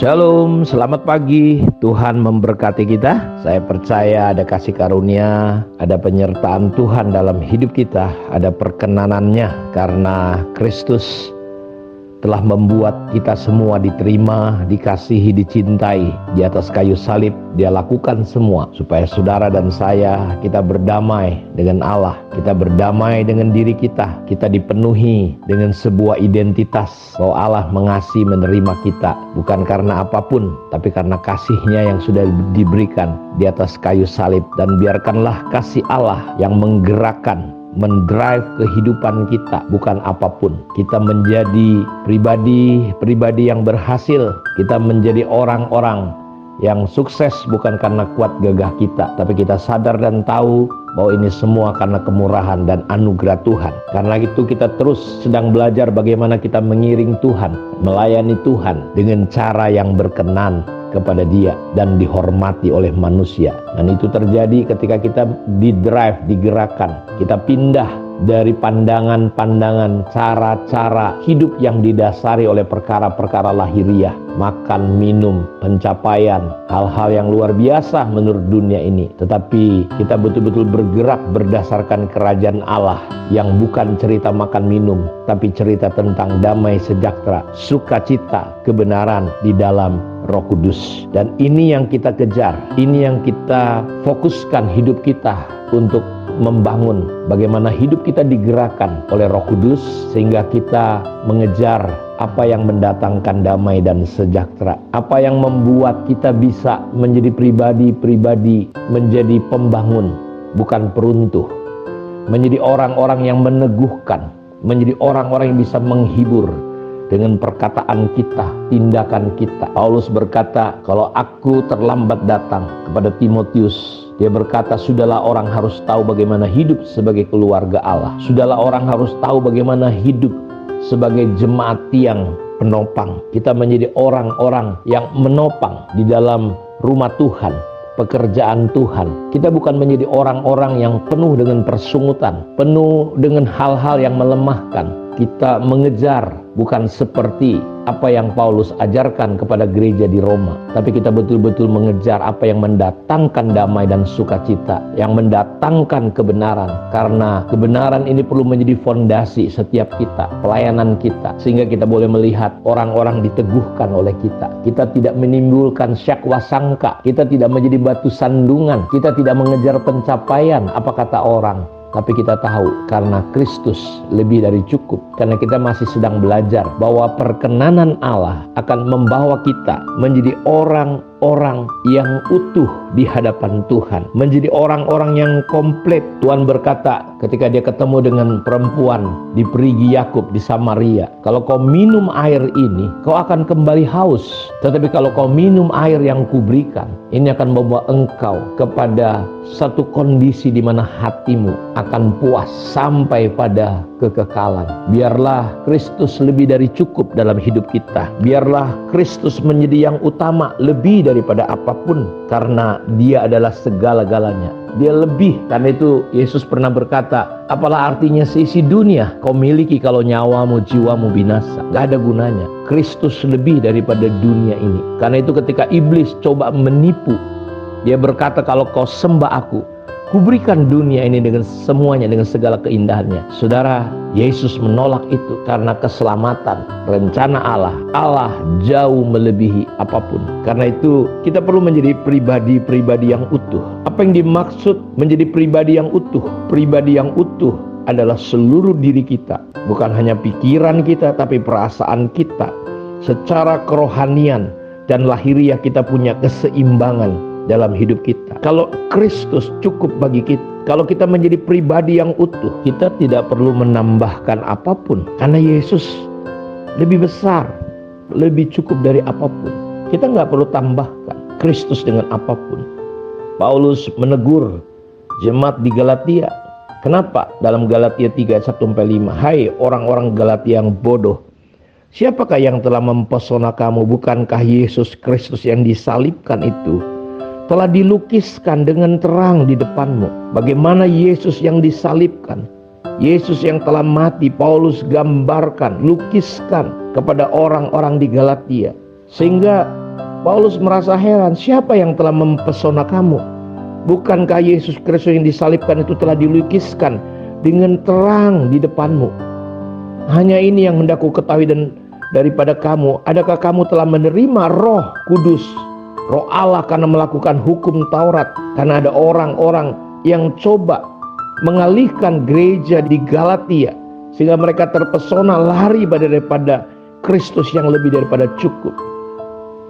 Shalom, selamat pagi. Tuhan memberkati kita. Saya percaya ada kasih karunia, ada penyertaan Tuhan dalam hidup kita, ada perkenanannya karena Kristus telah membuat kita semua diterima, dikasihi, dicintai. Di atas kayu salib Dia lakukan semua supaya saudara dan saya kita berdamai dengan Allah, kita berdamai dengan diri kita, kita dipenuhi dengan sebuah identitas bahwa Allah mengasihi, menerima kita bukan karena apapun, tapi karena kasih-Nya yang sudah diberikan di atas kayu salib. Dan biarkanlah kasih Allah yang menggerakkan, mendrive kehidupan kita, bukan apapun. Kita menjadi pribadi yang berhasil. Kita menjadi orang-orang yang sukses bukan karena kuat gagah kita, tapi kita sadar dan tahu bahwa ini semua karena kemurahan dan anugerah Tuhan. Karena itu kita terus sedang belajar bagaimana kita mengiring Tuhan, melayani Tuhan dengan cara yang berkenan kepada Dia dan dihormati oleh manusia. Dan itu terjadi ketika kita digerakkan, kita pindah dari pandangan-pandangan, cara-cara hidup yang didasari oleh perkara-perkara lahiriah, makan, minum, pencapaian, hal-hal yang luar biasa menurut dunia ini. Tetapi kita betul-betul bergerak berdasarkan kerajaan Allah yang bukan cerita makan minum, tapi cerita tentang damai sejahtera, sukacita, kebenaran di dalam Roh Kudus. Dan ini yang kita kejar, ini yang kita fokuskan hidup kita untuk membangun bagaimana hidup kita digerakkan oleh Roh Kudus, sehingga kita mengejar apa yang mendatangkan damai dan sejahtera, apa yang membuat kita bisa menjadi pribadi-pribadi, menjadi pembangun bukan peruntuh, menjadi orang-orang yang meneguhkan, menjadi orang-orang yang bisa menghibur dengan perkataan kita, tindakan kita. Paulus berkata, kalau aku terlambat datang kepada Timotius, dia berkata, sudahlah orang harus tahu bagaimana hidup sebagai keluarga Allah. Sudahlah orang harus tahu bagaimana hidup sebagai jemaat yang penopang. Kita menjadi orang-orang yang menopang di dalam rumah Tuhan, pekerjaan Tuhan. Kita bukan menjadi orang-orang yang penuh dengan persungutan, penuh dengan hal-hal yang melemahkan. Kita mengejar bukan seperti apa yang Paulus ajarkan kepada gereja di Roma, tapi kita betul-betul mengejar apa yang mendatangkan damai dan sukacita, yang mendatangkan kebenaran. Karena kebenaran ini perlu menjadi fondasi setiap kita, pelayanan kita, sehingga kita boleh melihat orang-orang diteguhkan oleh kita. Kita tidak menimbulkan syakwa sangka, kita tidak menjadi batu sandungan, kita tidak mengejar pencapaian apa kata orang. Tapi kita tahu karena Kristus lebih dari cukup. Karena kita masih sedang belajar bahwa perkenanan Allah akan membawa kita menjadi orang-orang yang utuh di hadapan Tuhan, menjadi orang-orang yang komplit. Tuhan berkata ketika Dia ketemu dengan perempuan di Perigi Yakub di Samaria, kalau kau minum air ini, kau akan kembali haus. Tetapi kalau kau minum air yang kuberikan, ini akan membawa engkau kepada satu kondisi di mana hatimu akan puas sampai pada kekekalan. Biarlah Kristus lebih dari cukup dalam hidup kita. Biarlah Kristus menjadi yang utama lebih daripada apapun, karena Dia adalah segala-galanya. Dia lebih. Karena itu Yesus pernah berkata, apalah artinya seisi dunia kau miliki kalau nyawamu, jiwamu binasa? Gak ada gunanya. Kristus lebih daripada dunia ini. Karena itu ketika iblis coba menipu, dia berkata, kalau kau sembah aku, kuberikan dunia ini dengan semuanya, dengan segala keindahannya. Saudara, Yesus menolak itu karena keselamatan, rencana Allah. Allah jauh melebihi apapun. Karena itu kita perlu menjadi pribadi-pribadi yang utuh. Apa yang dimaksud menjadi pribadi yang utuh? Pribadi yang utuh adalah seluruh diri kita. Bukan hanya pikiran kita, tapi perasaan kita. Secara kerohanian dan lahiriah kita punya keseimbangan dalam hidup kita. Kalau Kristus cukup bagi kita, kalau kita menjadi pribadi yang utuh, kita tidak perlu menambahkan apapun, karena Yesus lebih besar, lebih cukup dari apapun. Kita nggak perlu tambahkan Kristus dengan apapun. Paulus menegur jemaat di Galatia. Kenapa? Dalam Galatia 3 ayat 1-5, hai orang-orang Galatia yang bodoh, siapakah yang telah mempesona kamu? Bukankah Yesus Kristus yang disalibkan itu telah dilukiskan dengan terang di depanmu? Bagaimana Yesus yang disalibkan, Yesus yang telah mati, Paulus gambarkan, lukiskan kepada orang-orang di Galatia. Sehingga Paulus merasa heran, siapa yang telah mempesona kamu? Bukankah Yesus Kristus yang disalibkan itu telah dilukiskan dengan terang di depanmu? Hanya ini yang hendak ku ketahui dan daripada kamu, adakah kamu telah menerima Roh Kudus, Roh Allah, karena melakukan hukum Taurat? Karena ada orang-orang yang coba mengalihkan gereja di Galatia sehingga mereka terpesona lari daripada Kristus yang lebih daripada cukup.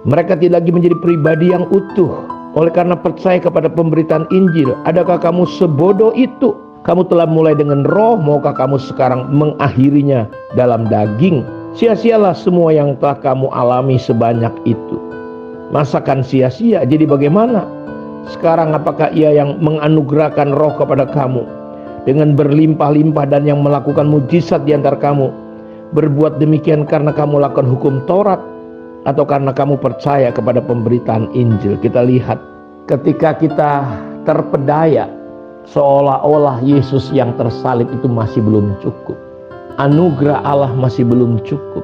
Mereka tidak lagi menjadi pribadi yang utuh oleh karena percaya kepada pemberitaan Injil. Adakah kamu sebodoh itu? Kamu telah mulai dengan roh, maukah kamu sekarang mengakhirinya dalam daging? Sia-sialah semua yang telah kamu alami sebanyak itu. Masakan sia-sia? Jadi bagaimana? Sekarang apakah Ia yang menganugerahkan roh kepada kamu dengan berlimpah-limpah dan yang melakukan mujizat di antara kamu berbuat demikian karena kamu lakukan hukum Taurat atau karena kamu percaya kepada pemberitaan Injil? Kita lihat ketika kita terpedaya seolah-olah Yesus yang tersalib itu masih belum cukup, anugerah Allah masih belum cukup.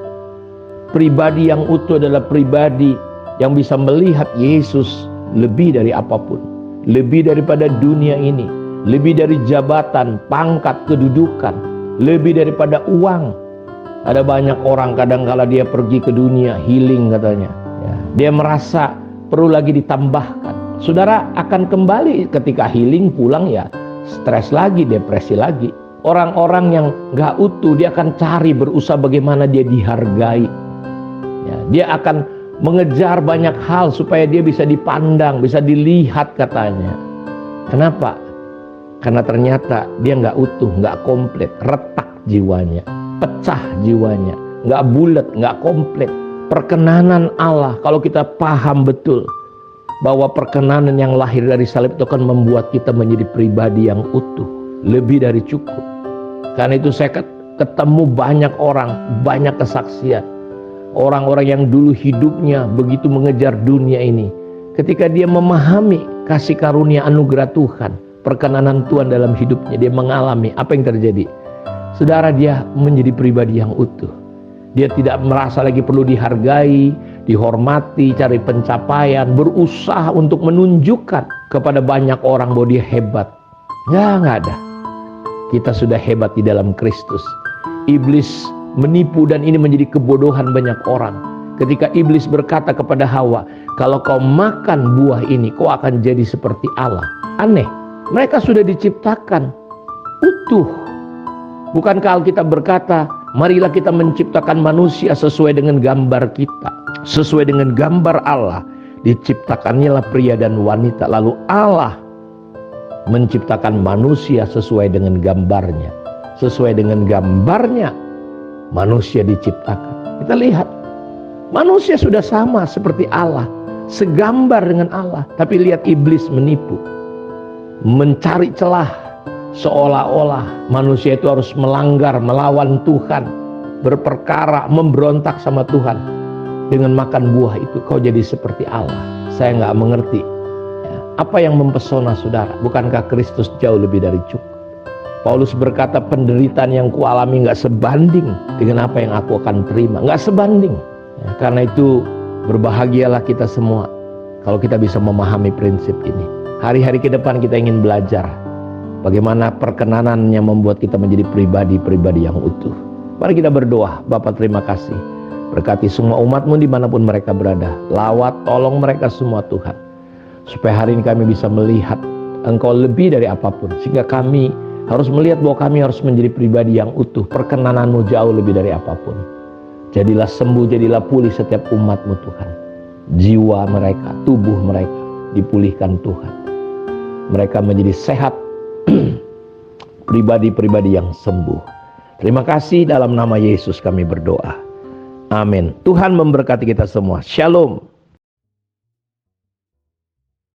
Pribadi yang utuh adalah pribadi yang bisa melihat Yesus lebih dari apapun, lebih daripada dunia ini, lebih dari jabatan, pangkat, kedudukan, lebih daripada uang. Ada banyak orang kadang-kala dia pergi ke dunia healing katanya, ya, dia merasa perlu lagi ditambahkan. Saudara akan kembali ketika healing pulang ya stres lagi, depresi lagi. Orang-orang yang gak utuh dia akan cari, berusaha bagaimana dia dihargai, ya, dia akan mengejar banyak hal supaya dia bisa dipandang, bisa dilihat katanya. Kenapa? Karena ternyata dia gak utuh, gak komplit, retak jiwanya, pecah jiwanya, gak bulat, gak komplit. Perkenanan Allah, kalau kita paham betul bahwa perkenanan yang lahir dari salib itu akan membuat kita menjadi pribadi yang utuh, lebih dari cukup. Karena itu saya ketemu banyak orang, banyak kesaksian. Orang-orang yang dulu hidupnya begitu mengejar dunia ini, ketika dia memahami kasih karunia anugerah Tuhan, perkenanan Tuhan dalam hidupnya, dia mengalami apa yang terjadi. Saudara, dia menjadi pribadi yang utuh. Dia tidak merasa lagi perlu dihargai, dihormati, cari pencapaian, berusaha untuk menunjukkan kepada banyak orang bahwa dia hebat. Nggak ada. Kita sudah hebat di dalam Kristus. Iblis menipu dan ini menjadi kebodohan banyak orang. Ketika iblis berkata kepada Hawa, kalau kau makan buah ini, kau akan jadi seperti Allah. Aneh, mereka sudah diciptakan utuh. Bukankah Alkitab berkata, marilah kita menciptakan manusia sesuai dengan gambar kita, sesuai dengan gambar Allah. Diciptakannya lah pria dan wanita. Lalu Allah menciptakan manusia sesuai dengan gambarnya. Sesuai dengan gambarnya manusia diciptakan. Kita lihat, manusia sudah sama seperti Allah, segambar dengan Allah. Tapi lihat iblis menipu, mencari celah, seolah-olah manusia itu harus melanggar, melawan Tuhan, berperkara, memberontak sama Tuhan. Dengan makan buah itu kau jadi seperti Allah. Saya nggak mengerti ya, apa yang mempesona saudara. Bukankah Kristus jauh lebih dari cukup? Paulus berkata, penderitaan yang kualami nggak sebanding dengan apa yang aku akan terima. Nggak sebanding ya, karena itu berbahagialah kita semua kalau kita bisa memahami prinsip ini. Hari-hari ke depan kita ingin belajar bagaimana perkenanan yang membuat kita menjadi pribadi-pribadi yang utuh. Mari kita berdoa. Bapa, terima kasih. Berkati semua umat-Mu dimanapun mereka berada. Lawat, tolong mereka semua Tuhan. Supaya hari ini kami bisa melihat Engkau lebih dari apapun. Sehingga kami harus melihat bahwa kami harus menjadi pribadi yang utuh. Perkenanan-Mu jauh lebih dari apapun. Jadilah sembuh, jadilah pulih setiap umat-Mu Tuhan. Jiwa mereka, tubuh mereka dipulihkan Tuhan. Mereka menjadi sehat, pribadi-pribadi yang sembuh. Terima kasih, dalam nama Yesus kami berdoa. Amin. Tuhan memberkati kita semua. Shalom.